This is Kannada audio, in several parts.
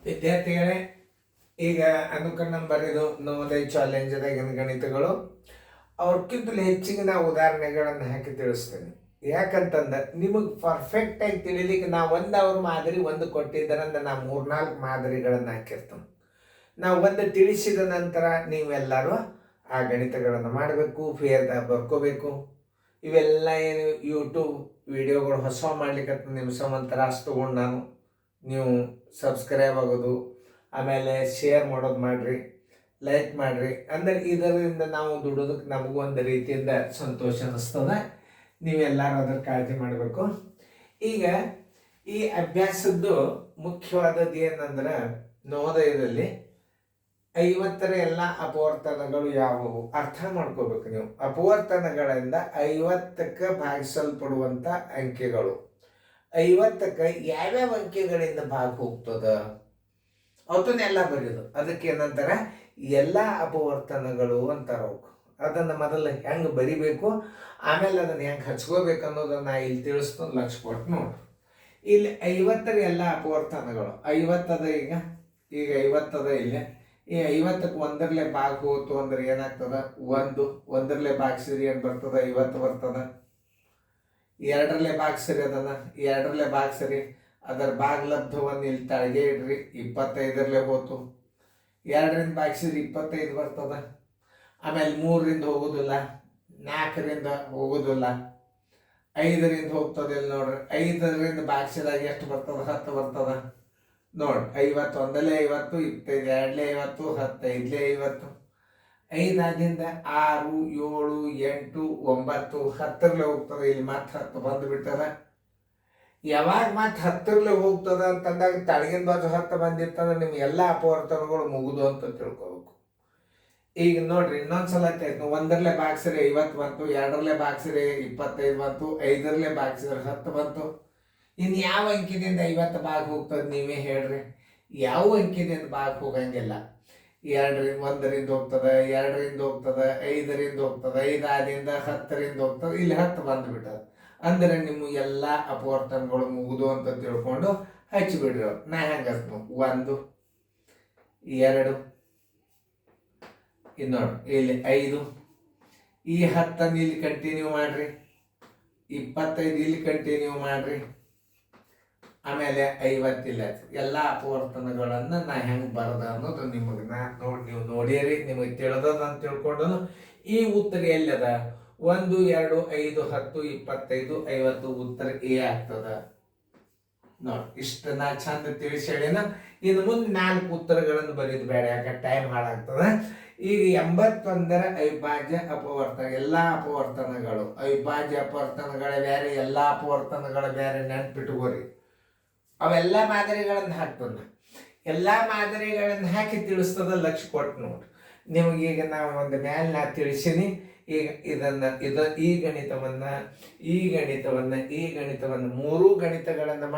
ವಿದ್ಯಾರ್ಥಿಗಳೇ, ಈಗ ಅನುಕರಣ ಬರೆದು ನವೋದಯ ಚಾಲೆಂಜ್ದಾಗಿನ ಗಣಿತಗಳು ಅವ್ರಕ್ಕಿಂತಲೂ ಹೆಚ್ಚಿಗೆ ನಾವು ಉದಾಹರಣೆಗಳನ್ನು ಹಾಕಿ ತಿಳಿಸ್ತೇನೆ. ಯಾಕಂತಂದ್ರೆ ನಿಮಗೆ ಪರ್ಫೆಕ್ಟಾಗಿ ತಿಳಿಲಿಕ್ಕೆ ನಾವು 1 ಅವರ್ ಮಾದರಿ ಒಂದು ಕೊಟ್ಟಿದ್ದರಂದ್ರೆ ನಾವು 3-4 ಮಾದರಿಗಳನ್ನು ಹಾಕಿರ್ತೇವೆ. ನಾವು ಒಂದು ತಿಳಿಸಿದ ನಂತರ ನೀವೆಲ್ಲರೂ ಆ ಗಣಿತಗಳನ್ನು ಮಾಡಬೇಕು, ಫೇರ್ದಾಗ ಬರ್ಕೋಬೇಕು. ಇವೆಲ್ಲ ಏನು ಯೂಟ್ಯೂಬ್ ವಿಡಿಯೋಗಳು ಹೊಸ ಮಾಡ್ಲಿಕ್ಕೆ ನಿಮಿಷ ಒಂಥರ ಅಷ್ಟು ತೊಗೊಂಡು ನಾನು ನೀವು ಸಬ್ಸ್ಕ್ರೈಬ್ ಆಗೋದು, ಆಮೇಲೆ ಶೇರ್ ಮಾಡೋದು ಮಾಡಿರಿ, ಲೈಕ್ ಮಾಡಿರಿ. ಅಂದರೆ ಇದರಿಂದ ನಾವು ದುಡೋದಕ್ಕೆ ನಮಗೂ ಒಂದು ರೀತಿಯಿಂದ ಸಂತೋಷ ಅನ್ನಿಸ್ತದೆ. ನೀವೆಲ್ಲರೂ ಅದರ ಕಾಳಜಿ ಮಾಡಬೇಕು. ಈಗ ಈ ಅಭ್ಯಾಸದ್ದು ಮುಖ್ಯವಾದದ್ದು ಏನಂದ್ರೆ, ನವೋದಯದಲ್ಲಿ 50ರ ಎಲ್ಲ ಅಪವರ್ತನಗಳು ಯಾವುವು ಅರ್ಥ ಮಾಡ್ಕೋಬೇಕು ನೀವು. ಅಪವರ್ತನಗಳಿಂದ 50ಕ್ಕೆ ಭಾಗಿಸಲ್ಪಡುವಂಥ ಅಂಕೆಗಳು, 50ಕ್ಕೆ ಯಾವ್ಯಾವ ಅಂಕೆಗಳಿಂದ ಭಾಗ ಹೋಗ್ತದ ಅವತ್ತನ್ನೆಲ್ಲ ಬರೆಯೋದು. ಅದಕ್ಕೆ ಏನಂತಾರೆ, ಎಲ್ಲ ಅಪವರ್ತನಗಳು ಅಂತಾರೆ ಅವಕ್ಕೆ. ಅದನ್ನು ಮೊದಲು ಹೆಂಗೆ ಬರಿಬೇಕು, ಆಮೇಲೆ ಅದನ್ನು ಹೆಂಗೆ ಹಚ್ಕೋಬೇಕು ಅನ್ನೋದನ್ನು ಇಲ್ಲಿ ತಿಳಿಸ್ಕೊಂಡು ಲಕ್ಷ ಕೊಟ್ಟು ನೋಡ್ರಿ. ಇಲ್ಲಿ 50ರ ಎಲ್ಲ ಅಪವರ್ತನಗಳು 50 ಅದ. ಈಗ 50 ಅದ. ಇಲ್ಲಿ ಈ 50ಕ್ಕೆ 1ರಲ್ಲೇ ಭಾಗ ಹೋತು ಅಂದ್ರೆ ಏನಾಗ್ತದ, 1ರಲ್ಲೇ ಭಾಗಿಸಿರಿ ಏನು ಬರ್ತದ, 50 ಬರ್ತದ. 2ರಲ್ಲೇ ಭಾಗಿಸಿರಿ, ಅದನ್ನು 2ರಲ್ಲೇ ಭಾಗಿಸಿರಿ, ಅದರ ಭಾಗಲಬ್ಧವನ್ನು ಇಲ್ಲಿ ತಳಗೆ ಇಡ್ರಿ, 25ರಲ್ಲೇ ಹೋತು. 2ರಿಂದ ಭಾಗಿಸಿರಿ 25 ಬರ್ತದ. ಆಮೇಲೆ 3ರಿಂದ ಹೋಗೋದಿಲ್ಲ, 4ರಿಂದ ಹೋಗೋದಿಲ್ಲ, 5ರಿಂದ ಹೋಗ್ತದೆ. ಇಲ್ಲಿ ನೋಡ್ರಿ, 5ರಿಂದ ಭಾಗಿಸಿದಾಗ ಎಷ್ಟು ಬರ್ತದ, 10 ಬರ್ತದ. ನೋಡಿ, 51 50, 25 50, 15 50. 5 ಆದಿಂದ 6 7 8 9 10ರಲ್ಲೇ ಹೋಗ್ತದೆ. ಇಲ್ಲಿ ಮತ್ತೆ 10 ಬಂದುಬಿಟ್ಟದ. ಯಾವಾಗ ಮತ್ತೆ 10ರಲ್ಲೇ ಹೋಗ್ತದ ಅಂತಂದಾಗ ತಳಗಿನ ಬಾಜು 10 ಬಂದಿರ್ತಂದ್ರೆ ನಿಮ್ಗೆ ಎಲ್ಲ ಅಪವರ್ತನಗಳು ಮುಗಿದು ಅಂತ ತಿಳ್ಕೊಬೇಕು. ಈಗ ನೋಡ್ರಿ, ಇನ್ನೊಂದ್ಸಲ 1ರಲ್ಲೇ ಭಾಗಿಸಿರಿ 50 ಬಂತು, 2ರಲ್ಲೇ ಭಾಗಿಸಿರಿ 25 ಬಂತು, 5ರಲ್ಲೇ ಭಾಗಿಸಿದ್ರೆ 10 ಬಂತು. ಇನ್ನು ಯಾವ ಅಂಕಿದಿಂದ 50 ಭಾಗ ಹೋಗ್ತದೆ ನೀವೇ ಹೇಳ್ರಿ? ಯಾವ ಅಂಕಿದಿಂದ ಭಾಗ ಹೋಗಂಗಿಲ್ಲ. 1ರಿಂದ ಹೋಗ್ತದೆ, 2ರಿಂದ ಹೋಗ್ತದೆ, 5ರಿಂದ ಹೋಗ್ತದೆ, 5 ಆದಿಂದ 10ರಿಂದ ಹೋಗ್ತದೆ. ಇಲ್ಲಿ 10 ಬಂದುಬಿಟ್ಟದ. ಅಂದರೆ ನಿಮ್ಮ ಎಲ್ಲ ಅಪವರ್ತನಗಳು ಮುಗಿದು ಅಂತ ತಿಳ್ಕೊಂಡು ಹಚ್ಚಿಬಿಡ್ರಿ. ನಾ ಹೆಂಗೆ 1 2 ಇನ್ನೋಡ್ರಿ, ಇಲ್ಲಿ 5, ಈ 10 ಇಲ್ಲಿ ಕಂಟಿನ್ಯೂ ಮಾಡ್ರಿ, 25 ಇಲ್ಲಿ ಕಂಟಿನ್ಯೂ ಮಾಡ್ರಿ, ಆಮೇಲೆ 50 ಇಲ್ಲ. ಎಲ್ಲ ಅಪವರ್ತನಗಳನ್ನು ನಾ ಹೆಂಗೆ ಬರದ ಅನ್ನೋದು ನಿಮಗೆ ನೀವು ನೋಡಿರಿ, ನಿಮಗೆ ತಿಳಿದದ ಅಂತ ತಿಳ್ಕೊಂಡು ಈ ಉತ್ತರ ಎಲ್ಲದ 1 2 5 10 25 50 ಉತ್ತರ ಎ ಆಗ್ತದ. ನೋಡಿ, ಇಷ್ಟು ನಾ ಚಂದ ತಿಳಿಸಿ ಹೇಳಿನ. ಇನ್ನು ಮುಂದೆ 4 ಉತ್ತರಗಳನ್ನು ಬರೀದು ಬೇಡ, ಯಾಕೆ ಟೈಮ್ ಹಾಳಾಗ್ತದ. ಈಗ 81ರ ಅವಿಭಾಜ್ಯ ಅಪವರ್ತನ, ಎಲ್ಲ ಅಪವರ್ತನಗಳು ಅವಿಭಾಜ್ಯ ಅಪವರ್ತನಗಳ ಬೇರೆ, ಎಲ್ಲ ಅಪವರ್ತನಗಳ ಬೇರೆ, ನೆನ್ಪಿಟ್ಕೋರಿ. ಅವೆಲ್ಲ ಮಾದರಿಗಳನ್ನು ಹಾಕ್ತದ. ಎಲ್ಲ ಮಾದರಿಗಳನ್ನು ಹಾಕಿ ತಿಳಿಸ್ತದ. ಲಕ್ಷ ಕೊಟ್ಟು ನೋಡ್ರಿ. ನಿಮಗೀಗ ನಾವು ಒಂದು ಮೇಲೆ ನಾ ತಿಳಿಸೀನಿ. ಈಗ ಈ ಗಣಿತವನ್ನು 3 ಗಣಿತಗಳನ್ನು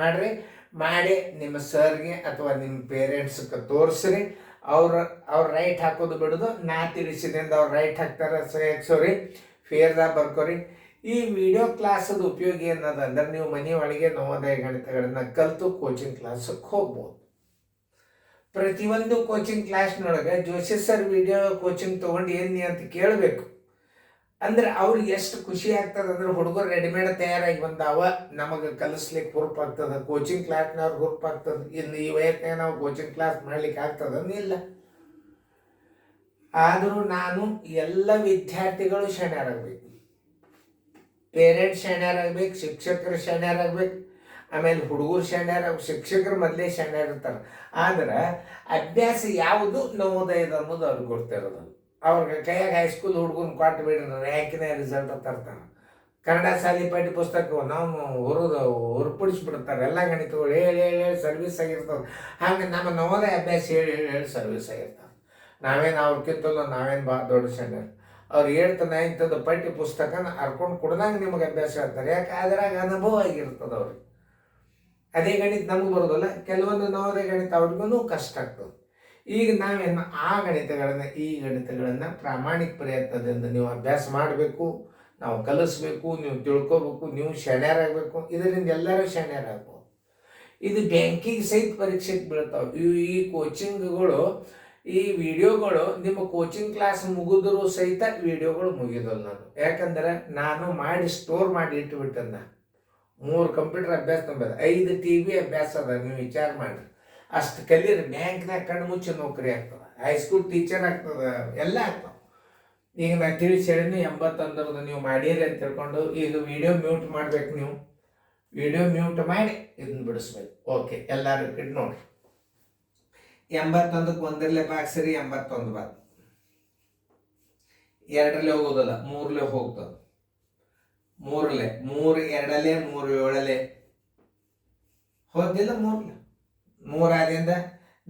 ಮಾಡಿ ನಿಮ್ಮ ಸರ್ಗೆ ಅಥವಾ ನಿಮ್ಮ ಪೇರೆಂಟ್ಸ್ಗೆ ತೋರಿಸ್ರಿ. ಅವ್ರ ರೈಟ್ ಹಾಕೋದು ಬಿಡೋದು. ನಾ ತಿಳಿಸಿದಿಂದ ಅವ್ರು ರೈಟ್ ಹಾಕ್ತಾರೆ, ಸರಿ ಫೇರ್ದಾಗ ಬರ್ಕೋರಿ. ಈ ವಿಡಿಯೋ ಕ್ಲಾಸದ ಉಪಯೋಗ ಏನದಂದ್ರೆ, ನೀವು ಮನೆಯೊಳಗೆ ನವೋದಯ ಗಣಿತಗಳನ್ನು ಕಲಿತು ಕೋಚಿಂಗ್ ಕ್ಲಾಸಕ್ಕೆ ಹೋಗ್ಬೋದು. ಪ್ರತಿಯೊಂದು ಕೋಚಿಂಗ್ ಕ್ಲಾಸ್ನೊಳಗೆ ಜೋಶಿ ಸರ್ ವಿಡಿಯೋ ಕೋಚಿಂಗ್ ತೊಗೊಂಡು ಏನಿ ಅಂತ ಕೇಳಬೇಕು. ಅಂದ್ರೆ ಅವ್ರಿಗೆ ಎಷ್ಟು ಖುಷಿ ಆಗ್ತದೆ ಅಂದ್ರೆ, ಹುಡುಗರು ರೆಡಿಮೇಡ್ ತಯಾರಾಗಿ ಬಂದಾವ, ನಮಗೆ ಕಲಿಸ್ಲಿಕ್ಕೆ ಹುರುಪಾಗ್ತದೆ, ಕೋಚಿಂಗ್ ಕ್ಲಾಸ್ನವ್ರಿಗೆ ಹುರುಪಾಗ್ತದೆ. ಇನ್ನು ಈ ವಯಸ್ಸಿನಾಗ ನಾವು ಕೋಚಿಂಗ್ ಕ್ಲಾಸ್ ಮಾಡ್ಲಿಕ್ಕೆ ಆಗ್ತದನ್ನು ಇಲ್ಲ. ಆದರೂ ನಾನು ಎಲ್ಲ ವಿದ್ಯಾರ್ಥಿಗಳು ಶಾಣ್ಯರಾಗಬೇಕು, ಪೇರೆಂಟ್ಸ್ ಶಾಣ್ಯರಾಗಬೇಕು, ಶಿಕ್ಷಕರು ಶಾಣ್ಯರಾಗಬೇಕು, ಆಮೇಲೆ ಹುಡುಗರು ಶಾಣ್ಯರಾಗಬೇಕು. ಶಿಕ್ಷಕರು ಮೊದಲೇ ಶಾಣ್ಯರಿರ್ತಾರೆ. ಆದ್ರೆ ಅಭ್ಯಾಸ ಯಾವುದು ನವೋದಯದ ಅನ್ನೋದು ಅವ್ರಿಗೆ ಗೊತ್ತಿರೋದು. ಅವ್ರಿಗೆ ಕೈಯಾಗ ಹೈಸ್ಕೂಲ್ ಹುಡುಗನ ಕೊಟ್ಟು ಬಿಡ್ರಿ, ರ್ಯಾಂಕಿನ ರಿಸಲ್ಟ್ ತರ್ತಾನೆ. ಕನ್ನಡ ಶಾಲೆ ಪಠ್ಯ ಪುಸ್ತಕ ನಾವು ಹೊರಪಡಿಸ್ಬಿಡ್ತಾರೆ. ಎಲ್ಲ ಗಣಿತಗಳು ಹೇಳಿ ಸರ್ವಿಸ್ ಆಗಿರ್ತವೆ. ಹಾಗೆ ನಮ್ಮ ನವೋದಯ ಅಭ್ಯಾಸ ಹೇಳಿ ಸರ್ವಿಸ್ ಆಗಿರ್ತಾರೆ. ನಾವೇನು ಅವ್ರಕ್ಕಿಂತಲ್ಲ, ನಾವೇನು ಭಾಳ ದೊಡ್ಡ ಶಾಣ್ಯರು. ಅವ್ರು 8th 9th ಪಠ್ಯ ಪುಸ್ತಕನ ಹರ್ಕೊಂಡು ಕೊಡ್ದಂಗೆ ನಿಮಗೆ ಅಭ್ಯಾಸ ಹೇಳ್ತಾರೆ. ಯಾಕೆ ಅದ್ರಾಗ ಅನುಭವ ಆಗಿರ್ತದೆ ಅವ್ರಿಗೆ. ಅದೇ ಗಣಿತ ನಮಗೆ ಬರೋದಲ್ಲ. ಕೆಲವೊಂದು ನವೋದಯ ಗಣಿತ ಅವ್ರಿಗೂ ಕಷ್ಟ ಆಗ್ತದೆ. ಈಗ ನಾವೇನು ಈ ಗಣಿತಗಳನ್ನು ಪ್ರಾಮಾಣಿಕ ಪ್ರಯತ್ನದಿಂದ ನೀವು ಅಭ್ಯಾಸ ಮಾಡಬೇಕು, ನಾವು ಕಲಿಸ್ಬೇಕು, ನೀವು ತಿಳ್ಕೊಬೇಕು, ನೀವು ಶಾಣ್ಯರಾಗಬೇಕು. ಇದರಿಂದ ಎಲ್ಲರೂ ಶಾಣ್ಯರಾಗ್ಬೋದು. ಇದು ಬ್ಯಾಂಕಿಗೆ ಸಹಿತ ಪರೀಕ್ಷೆಗೆ ಬೀಳ್ತಾವೆ. ಈ ಕೋಚಿಂಗ್ಗಳು, ಈ ವಿಡಿಯೋಗಳು ನಿಮ್ಮ ಕೋಚಿಂಗ್ ಕ್ಲಾಸ್ ಮುಗಿದ್ರು ಸಹಿತ ವಿಡಿಯೋಗಳು ಮುಗಿದಲ್ಲ ನಾನು. ಯಾಕಂದ್ರೆ ನಾನು ಮಾಡಿ ಸ್ಟೋರ್ ಮಾಡಿ ಇಟ್ಟುಬಿಟ್ಟನ್ನ 3 ಕಂಪ್ಯೂಟರ್ ಅಭ್ಯಾಸ ತುಂಬಿದ, 5 TV ಅಭ್ಯಾಸ ಅದ. ನೀವು ವಿಚಾರ ಮಾಡಿರಿ, ಅಷ್ಟು ಕಲೀರಿ. ಬ್ಯಾಂಕ್ನಾಗ ಕಣ್ಣು ಮುಚ್ಚಿ ನೌಕರಿ ಆಗ್ತದೆ, ಹೈಸ್ಕೂಲ್ ಟೀಚರ್ ಆಗ್ತದೆ, ಎಲ್ಲ ಆಗ್ತವೆ. ಈಗ ನಾನು ತಿಳಿಸಿ ಹೇಳಿನಿ 81 ನೀವು ಮಾಡಿರಿ ಅಂತ ತಿಳ್ಕೊಂಡು ಈಗ ವಿಡಿಯೋ ಮ್ಯೂಟ್ ಮಾಡ್ಬೇಕು. ನೀವು ವಿಡಿಯೋ ಮ್ಯೂಟ್ ಮಾಡಿ ಇದನ್ನ ಬಿಡಿಸ್ಬೇಕು. ಓಕೆ, ಎಲ್ಲರೂ ಕಿಡ್ ನೋಡ್ರಿ. 81ಕ್ಕೆ 1ರಲ್ಲೇ ಬಾಕ್ಸರಿ 81 ಬಾತ್, 2ರಲ್ಲೇ ಹೋಗೋದಲ್ಲ, 3ರಲ್ಲೇ ಹೋಗ್ತದೆ. 3ರಲ್ಲೇ 3 2ರಲ್ಲೇ 3 7ರಲ್ಲೇ ಹೋದಿಲ್ಲ. 3ರಲ್ಲೇ 3 ಆದಿಂದ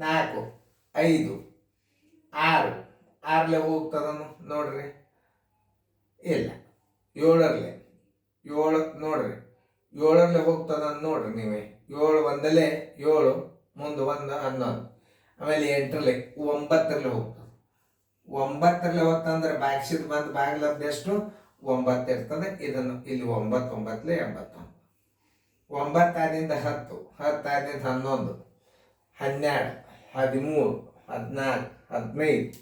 4 5 6 6ರಲ್ಲೇ ಹೋಗ್ತದನು ನೋಡ್ರಿ. ಇಲ್ಲ 7ರಲ್ಲೇ 7 ನೋಡ್ರಿ, 7ರಲ್ಲೇ ಹೋಗ್ತದ ನೋಡ್ರಿ. ನೀವೇ 7 1ರಲ್ಲೇ 7 ಮುಂದೆ 1 11, ಆಮೇಲೆ 8ರಲ್ಲೇ 9ರಲ್ಲೇ ಹೋಗ್ತದೆ. 9ರಲ್ಲೇ ಹೋಗ್ತಂದ್ರೆ ಬಾಕ್ಸಿದ್ ಬಂದು ಬಾಗಿಲದ್ದು ಎಷ್ಟು 9 ಇರ್ತದೆ. ಇದನ್ನು ಇಲ್ಲಿ 9 9ಲೇ 81, 9 ಆದಿಂದ 10 10 ಆದಿಂದ 11 12 13 14 15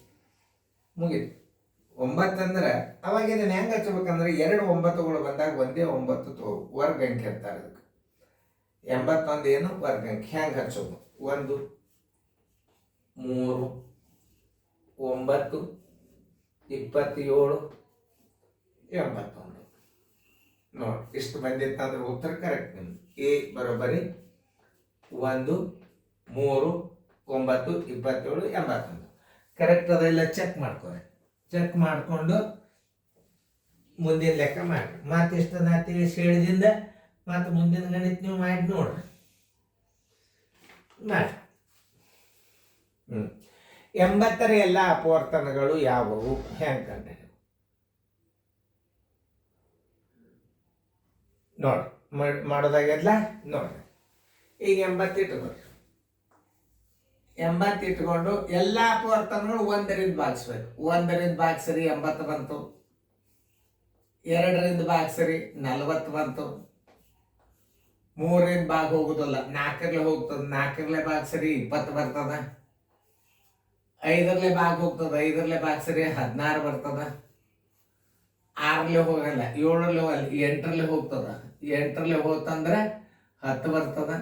ಮುಗೀತು. 9 ಅಂದ್ರೆ ಅವಾಗ ಇದನ್ನು ಹೆಂಗೆ ಹಚ್ಬೇಕಂದ್ರೆ 2 9ಗಳು ಬಂದಾಗ ಒಂದೇ 9 ವರ್ಗ ಅಂಕಿ ಅಂತಾರೆ ಅದಕ್ಕೆ. 81 ಏನು ವರ್ಗ ಅಂಕಿ. ಹೆಂಗೆ ಹಚ್ಚೋದು? 1 3 9 27 81 ನೋಡಿ. ಇಷ್ಟು ಬಂದಿತ್ತಂದ್ರೆ ಉತ್ತರ ಕರೆಕ್ಟ್. ನಿಮ್ದು ಎ ಬರೋಬ್ಬರಿ 1 3 9 27 81 ಕರೆಕ್ಟ್ ಅದೆಲ್ಲ ಚೆಕ್ ಮಾಡ್ಕೊರಿ. ಚೆಕ್ ಮಾಡಿಕೊಂಡು ಮುಂದಿನ ಲೆಕ್ಕ ಮಾಡಿ. ಮತ್ತೆ ಇಷ್ಟು ನಾ ತಿಳಿಸಿ ಹೇಳಿದಿಂದ ಮತ್ತೆ ಮುಂದಿನ ಗಣಿತ ನೀವು ಮಾಡಿ ನೋಡ್ರಿ. ಮಾಡಿ 80ರ ಎಲ್ಲ ಅಪವರ್ತನಗಳು ಯಾವುವು ಹೆಂಗೆ ಕಂಡು ನೋಡಿ ಮಾಡೋದಾಗೆಲ್ಲ ನೋಡ್ರಿ. ಈಗ 80 ಇಟ್ಕೊಳ್ರಿ. 80 ಇಟ್ಕೊಂಡು ಎಲ್ಲ ಅಪವರ್ತನಗಳು 1ರಿಂದ ಭಾಗಿಸ್ಬೇಕು. 1ರಿಂದ ಭಾಗಿಸ್ರಿ 80 ಬಂತು. 2ರಿಂದ ಭಾಗಿಸ್ರಿ 40 ಬಂತು. 3ರಿಂದ ಭಾಗ ಹೋಗುದಿಲ್ಲ, 4ರಲ್ಲೇ ಹೋಗ್ತದೆ. 4ರಲ್ಲೇ ಭಾಗಿಸ್ರಿ 20 ಬರ್ತದ. 5ರಲ್ಲೇ ಭಾಗ ಹೋಗ್ತದೆ, 5ರಲ್ಲೇ ಭಾಗಿಸ್ರಿ 16 ಬರ್ತದ. 6ರಲ್ಲೇ ಹೋಗಲ್ಲ, 7ರಲ್ಲೇ ಹೋಗಲ್ಲ, 8ರಲ್ಲೇ ಹೋಗ್ತದ. 8ರಲ್ಲೇ ಹೋಗ್ತಂದ್ರೆ 10 ಬರ್ತದ.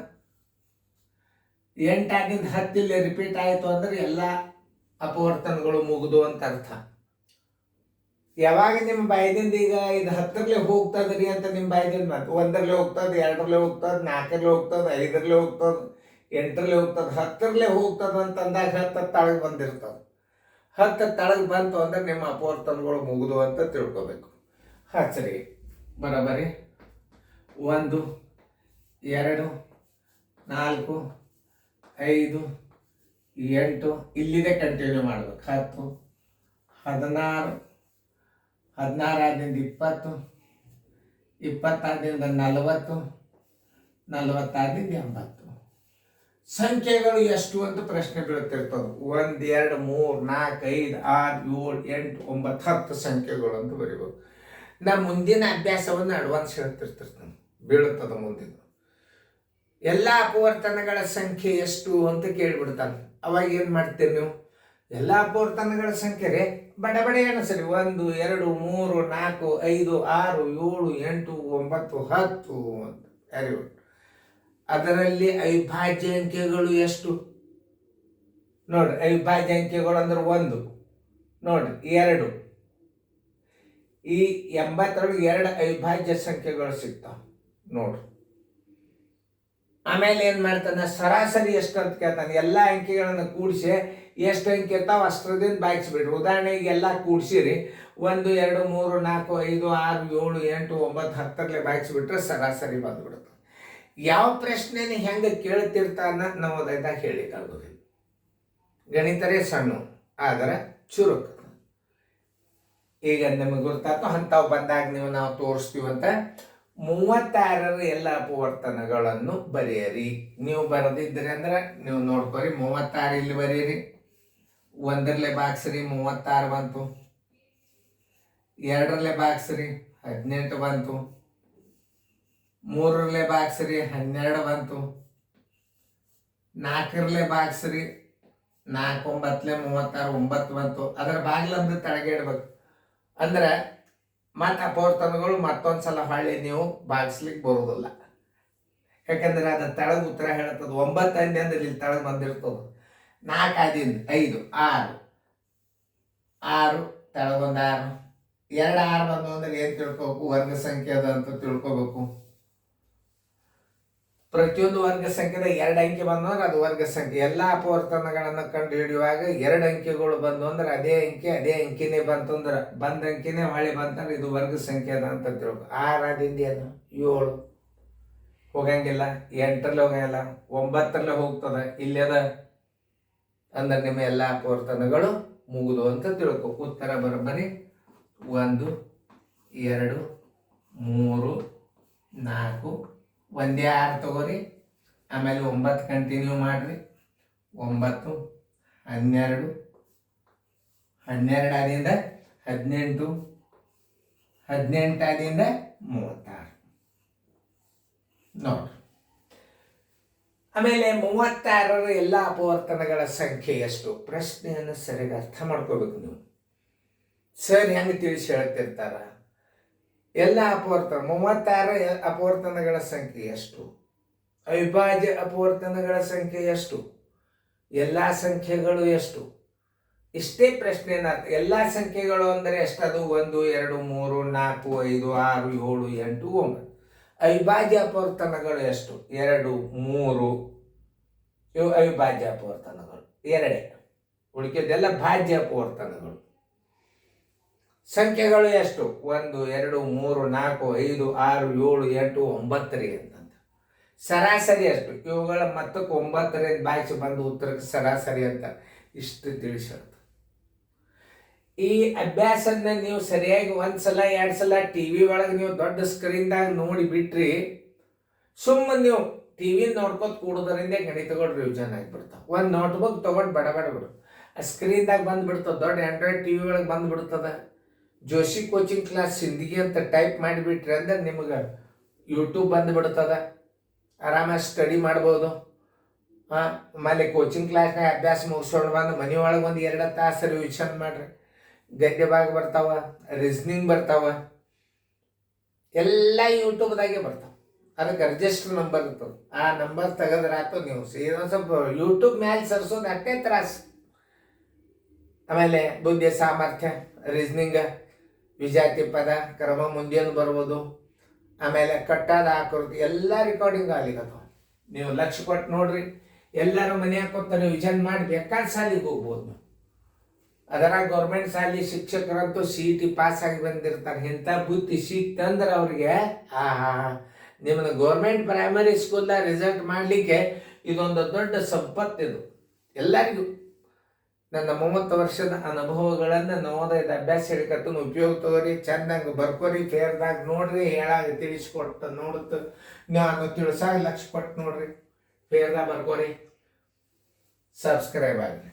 8 ಆಗಿಂದ 10 ಇಲ್ಲಿ ರಿಪೀಟ್ ಆಯಿತು ಅಂದ್ರೆ ಎಲ್ಲ ಅಪವರ್ತನಗಳು ಮುಗಿದು ಅಂತ ಅರ್ಥ. ಯಾವಾಗ ನಿಮ್ಮ ಬಾಯ್ದಿಂದ ಈಗ ಇದು 10ರಲ್ಲೇ ಹೋಗ್ತದ್ರಿ ಅಂತ ನಿಮ್ಮ ಬಾಯ್ದಿಂದ ಬಂತು, 1ರಲ್ಲೇ ಹೋಗ್ತದೆ, 2ರಲ್ಲೇ ಹೋಗ್ತದೆ, 4ರಲ್ಲೇ ಹೋಗ್ತದೆ, 5ರಲ್ಲೇ ಹೋಗ್ತದೆ, 8ರಲ್ಲೇ ಹೋಗ್ತದೆ, 10ರಲ್ಲೇ ಹೋಗ್ತದೆ ಅಂತಂದಾಗ 10 ತಳಗೆ ಬಂದಿರ್ತದೆ. 10 ತಳಗೆ ಬಂತು ಅಂದ್ರೆ ನಿಮ್ಮ ಅಪವರ್ತನಗಳು ಮುಗಿದು ಅಂತ ತಿಳ್ಕೊಬೇಕು. ಹಚ್ರಿ ಬರೋಬ್ಬರಿ 1 2 4 5 8 ಇಲ್ಲಿದೆ ಕಂಟಿನ್ಯೂ ಮಾಡ್ಬೇಕು. 10 16 16 ಆದಿಂದ 20 20 ಆದಿಂದ 40 40 ಆದಿಂದ 80. ಸಂಖ್ಯೆಗಳು ಎಷ್ಟು ಅಂತ ಪ್ರಶ್ನೆ ಬೀಳ್ತಿರ್ತದೆ. 1 2 3 4 5 6 7 8 9 10 ಸಂಖ್ಯೆಗಳು ಅಂತ ಬರೀಬೇಕು. ನಾ ಮುಂದಿನ ಅಭ್ಯಾಸವನ್ನು ಅಡ್ವಾನ್ಸ್ ಹೇಳ್ತಿರ್ತಿರ್ತಾನೆ, ಬೀಳುತ್ತದೆ ಮುಂದಿನ. ಎಲ್ಲ ಅಪವರ್ತನಗಳ ಸಂಖ್ಯೆ ಎಷ್ಟು ಅಂತ ಕೇಳಿಬಿಡ್ತಾನೆ. ಅವಾಗ ಏನು ಮಾಡ್ತೀರಿ ನೀವು? ಎಲ್ಲ ಅಪವರ್ತನಗಳ ಸಂಖ್ಯೆ ರೀ ಬಡ ಎಣಿಸ್ರಿ. 1 2 3 4 5 6 7 8 9 10 ಅಂತ. Very good. ಅದರಲ್ಲಿ ಅವಿಭಾಜ್ಯ ಅಂಕೆಗಳು ಎಷ್ಟು ನೋಡ್ರಿ. ಅವಿಭಾಜ್ಯ ಅಂಕೆಗಳು ಅಂದ್ರೆ 1 ನೋಡ್ರಿ, 2. ಈ 80ರೊಳಗೆ 2 ಅವಿಭಾಜ್ಯ ಸಂಖ್ಯೆಗಳು ಸಿಗ್ತಾವ ನೋಡ್ರಿ. ಆಮೇಲೆ ಏನು ಮಾಡ್ತಾನೆ, ಸರಾಸರಿ ಎಷ್ಟು ಅಂತ ಕೇಳ್ತಾನೆ. ಎಲ್ಲ ಅಂಕೆಗಳನ್ನು ಕೂಡಿಸಿ ಎಷ್ಟು ಅಂಕೆ ಇರ್ತಾವ ಅಷ್ಟರದಿಂದ ಭಾಗಿಸ್ಬಿಡ್ರಿ. ಉದಾಹರಣೆಗೆ ಎಲ್ಲ ಕೂಡಿಸಿರಿ 1 2 3 4 5 6 7 8 9 10ರಲ್ಲೇ ಭಾಗಿಸ್ಬಿಟ್ರೆ ಸರಾಸರಿ ಬಂದ್ಬಿಡುತ್ತೆ. ಯಾವ ಪ್ರಶ್ನೆನ ಹೆಂಗೆ ಕೇಳ್ತಿರ್ತಾನ ನಾವು ಅದನ್ನ ಹೇಳಿಕ್ಕಾಗೋದಿಲ್ಲ. ಗಣಿತರೇ ಸಣ್ಣ ಆದರೆ ಚುರುಕು. ಈಗ ನಿಮಗೆ ಗೊತ್ತಾಯ್ತು, ಅಂಥವು ಬಂದಾಗ ನಾವು ತೋರಿಸ್ತೀವಂತ. 36ರ ಎಲ್ಲ ಅಪವರ್ತನಗಳನ್ನು ಬರೆಯಿರಿ. ನೀವು ಬರೆದಿದ್ದೀರಿ ಅಂದ್ರೆ ನೀವು ನೋಡ್ಕೊರಿ. 36 ಇಲ್ಲಿ ಬರೀರಿ. 1ರಲ್ಲೇ ಭಾಗಿಸ್ರಿ 36 ಬಂತು. 2ರಲ್ಲೇ ಭಾಗಿಸ್ರಿ 18 ಬಂತು. 3ರಲ್ಲೇ ಭಾಗಿಸ್ರಿ 12 ಬಂತು. 4 ಬಾಗಿಸ್ರಿ, 4 9 36, 9 ಬಂತು. ಅದರ ಬಾಗಿಲಂದು ತೆಳಗೆ ಇಡ್ಬೇಕು. ಅಂದ್ರೆ ಮತ್ತೆ ಅಪವರ್ತನಗಳು ಮತ್ತೊಂದ್ಸಲ ಹೊಳ್ಳಿ ನೀವು ಬಾಗಿಸ್ಲಿಕ್ಕೆ ಬರೋದಿಲ್ಲ. ಯಾಕಂದ್ರೆ ಅದು ತೆಳಗೆ ಉತ್ತರ ಹೇಳ್ತದೆ. 9 ಅಂದೆ ಅಂದ್ರೆ ಇಲ್ಲಿ ತೆಳಗೆ ಬಂದಿರ್ತದೆ. 4 ಆದಿಂದ 5, 6, 6 ತೆಳಗೊಂದು 6, 2 6 ಬಂದು ಅಂದ್ರೆ ಏನು ತಿಳ್ಕೊಬೇಕು? ವರ್ಗ ಸಂಖ್ಯೆ ಅದ ಅಂತ ತಿಳ್ಕೊಬೇಕು. ಪ್ರತಿಯೊಂದು ವರ್ಗ ಸಂಖ್ಯೆದ 2 ಅಂಕಿ ಬಂದು ಅಂದ್ರೆ ಅದು ವರ್ಗ ಸಂಖ್ಯೆ. ಎಲ್ಲ ಅಪವರ್ತನಗಳನ್ನು ಕಂಡು ಹಿಡಿಯುವಾಗ 2 ಅಂಕಿಗಳು ಬಂದು ಅಂದ್ರೆ ಅದೇ ಅಂಕಿನೇ ಬಂತಂದ್ರೆ ಬಂದ ಅಂಕಿನೇ ಹೊಳ್ಳಿ ಬಂತಂದ್ರೆ ಇದು ವರ್ಗ ಸಂಖ್ಯೆ ಅದ ಅಂತ ತಿಳ್ಕೊ. 6 ಆದಿಂದ ಏನು? 7 ಹೋಗಂಗಿಲ್ಲ, 8ರಲ್ಲಿ ಹೋಗಂಗಿಲ್ಲ, 9ರಲ್ಲಿ ಹೋಗ್ತದೆ. ಇಲ್ಲಿ ಅದ ಅಂದ್ರೆ ನಿಮ್ಮ ಎಲ್ಲ ಅಪವರ್ತನಗಳು ಮುಗಿದು ಅಂತ ತಿಳ್ಕೊ. ಉತ್ತರ ಬರೋಬ್ಬರಿ 1 2 3 4, ಒಂದೇ 6 ತಗೋರಿ. ಆಮೇಲೆ 9 ಕಂಟಿನ್ಯೂ ಮಾಡ್ರಿ. 9 12 12 ಆದಿಂದ 18 18 ಆದಿಂದ 36 ನೋಡ್ರಿ. ಆಮೇಲೆ 36ರ ಎಲ್ಲ ಅಪವರ್ತನಗಳ ಸಂಖ್ಯೆ ಎಷ್ಟು? ಪ್ರಶ್ನೆಯನ್ನು ಸರಿಯಾಗಿ ಅರ್ಥ ಮಾಡ್ಕೋಬೇಕು ನೀವು. ಸರ್ ಹೆಂಗೆ ತಿಳಿಸಿ ಹೇಳ್ತಿರ್ತಾರ? ಎಲ್ಲ 36 ಅಪವರ್ತನಗಳ ಸಂಖ್ಯೆ ಎಷ್ಟು? ಅವಿಭಾಜ್ಯ ಅಪವರ್ತನಗಳ ಸಂಖ್ಯೆ ಎಷ್ಟು? ಎಲ್ಲ ಸಂಖ್ಯೆಗಳು ಎಷ್ಟು? ಇಷ್ಟೇ ಪ್ರಶ್ನೆನ. ಎಲ್ಲ ಸಂಖ್ಯೆಗಳು ಅಂದರೆ ಎಷ್ಟದು? 1 2 3 4 5 6 7 8 9. ಅವಿಭಾಜ್ಯ ಅಪವರ್ತನಗಳು ಎಷ್ಟು? 2 3. ಇವು ಅವಿಭಾಜ್ಯ ಅಪವರ್ತನಗಳು 2. ಉಳಿಕೆದೆಲ್ಲ ಭಾಜ್ಯ ಅಪವರ್ತನಗಳು. ಸಂಖ್ಯೆಗಳು ಎಷ್ಟು? 1 2 3 4 5 6 7 8 9 ಅಂತಂದ. ಸರಾಸರಿ ಎಷ್ಟು? ಇವುಗಳ ಮೊತ್ತಕ್ಕೆ 9ರಿಂದ ಬಾಯಿಸಿ ಬಂದು ಉತ್ತರಕ್ಕೆ ಸರಾಸರಿ ಅಂತ ಇಷ್ಟು ತಿಳಿಸ. ಈ ಅಭ್ಯಾಸನ ನೀವು ಸರಿಯಾಗಿ 1 ಸಲ 2 ಸಲ TV ಒಳಗೆ ನೀವು ದೊಡ್ಡ ಸ್ಕ್ರೀನ್ದಾಗ ನೋಡಿ ಬಿಟ್ರಿ, ಸುಮ್ಮನೆ ನೀವು TV ನೋಡ್ಕೊತ ಕೂಡೋದ್ರಿಂದ ಗಣಿತಗಳು ರಿವಿಷನ್ ಆಗಿಬಿಡ್ತಾವೆ. ಒಂದು ನೋಟ್ಬುಕ್ ತೊಗೊಂಡು ಬಡ ಬಿಡು, ಆ ಸ್ಕ್ರೀನ್ದಾಗ ಬಂದುಬಿಡ್ತದೆ. ದೊಡ್ಡ ಆಂಡ್ರಾಯ್ಡ್ TV ಒಳಗೆ ಬಂದುಬಿಡ್ತದೆ. ಜೋಶಿ ಕೋಚಿಂಗ್ ಕ್ಲಾಸ್ ಸಿಂದಗಿ ಅಂತ ಟೈಪ್ ಮಾಡಿಬಿಟ್ರಿ ಅಂದ್ರೆ ನಿಮಗೆ ಯೂಟ್ಯೂಬ್ ಬಂದುಬಿಡ್ತದೆ. ಆರಾಮಾಗಿ ಸ್ಟಡಿ ಮಾಡ್ಬೋದು. ಆಮೇಲೆ ಕೋಚಿಂಗ್ ಕ್ಲಾಸ್ನಾಗ ಅಭ್ಯಾಸ ಮುಗಿಸ್ಕೊಂಡು ಬಂದು ಮನೆಯೊಳಗೆ ಒಂದು 2 ತಾಸು ರಿವಿಷನ್ ಮಾಡಿರಿ. ಗದ್ಯ ಭಾಗ ಬರ್ತಾವ, ರೀಸ್ನಿಂಗ್ ಬರ್ತಾವ, ಎಲ್ಲ ಯೂಟ್ಯೂಬ್ದಾಗೆ ಬರ್ತಾವೆ. ಅದಕ್ಕೆ ರಿಜಿಸ್ಟರ್ ನಂಬರ್ ಇರ್ತದೆ. ಆ ನಂಬರ್ ತೆಗೆದ್ರಾತು ನೀವು ಇನ್ನೊಂದು ಸ್ವಲ್ಪ ಯೂಟ್ಯೂಬ್ ಮ್ಯಾಲೆ ಸರ್ಸೋದು ಅಷ್ಟೇ ತ್ರಾಸು. ಆಮೇಲೆ ಬುದ್ಧಿ ಸಾಮರ್ಥ್ಯ, ರೀಸ್ನಿಂಗ್, ವಿಜಾತಿ ಪದ, ಕ್ರಮ ಮುಂದೇನು ಬರ್ಬೋದು, ಆಮೇಲೆ ಕಟ್ಟಾದ ಆಕೃತಿ ಎಲ್ಲ ರೆಕಾರ್ಡಿಂಗ್ ಆಗ್ಲಿಕ್ಕತ್ತವ. ನೀವು ಲಕ್ಷ್ಯ ಕೊಟ್ಟು ನೋಡ್ರಿ. ಎಲ್ಲರೂ ಮನೆ ಹಾಕೋತ ನೀವು ವಿಜನ್ ಮಾಡಿ ಬೇಕಾದ ಶಾಲೆಗೆ ಹೋಗ್ಬೋದು ನೀವು. ಅದರ ಗೌರ್ಮೆಂಟ್ ಶಾಲೆ ಶಿಕ್ಷಕರಂತೂ CET ಪಾಸ್ ಆಗಿ ಬಂದಿರ್ತಾರೆ. ಇಂಥ ಬುದ್ಧಿ ಸಿಕ್ತಂದ್ರೆ ಅವ್ರಿಗೆ ನಿಮ್ಮನ್ನು ಗೌರ್ಮೆಂಟ್ ಪ್ರೈಮರಿ ಸ್ಕೂಲ್ದಾಗ ರಿಸಲ್ಟ್ ಮಾಡಲಿಕ್ಕೆ ಇದೊಂದು ದೊಡ್ಡ ಸಂಪತ್ತಿದು ಎಲ್ಲರಿಗೂ. ನನ್ನ 30 ವರ್ಷದ ಅನುಭವಗಳನ್ನು ನವೋದಯದ ಅಭ್ಯಾಸ ಹೇಳಿಕತ್ತನು ಉಪಯೋಗ ತಗೋರಿ. ಚೆಂದಂಗೆ ಬರ್ಕೋರಿ. ಫೇರ್ದಾಗ ನೋಡ್ರಿ, ಹೇಳಾಗ ತಿಳಿಸ್ಕೊಟ್ಟು ನೋಡುತ್ತೆ. ನಾನು ತಿಳಿಸಾಗ ಲಕ್ಷ್ಯ ಕೊಟ್ಟು ನೋಡ್ರಿ, ಫೇರ್ದಾಗ ಬರ್ಕೋರಿ, ಸಬ್ಸ್ಕ್ರೈಬ್ ಆಗಿರಿ.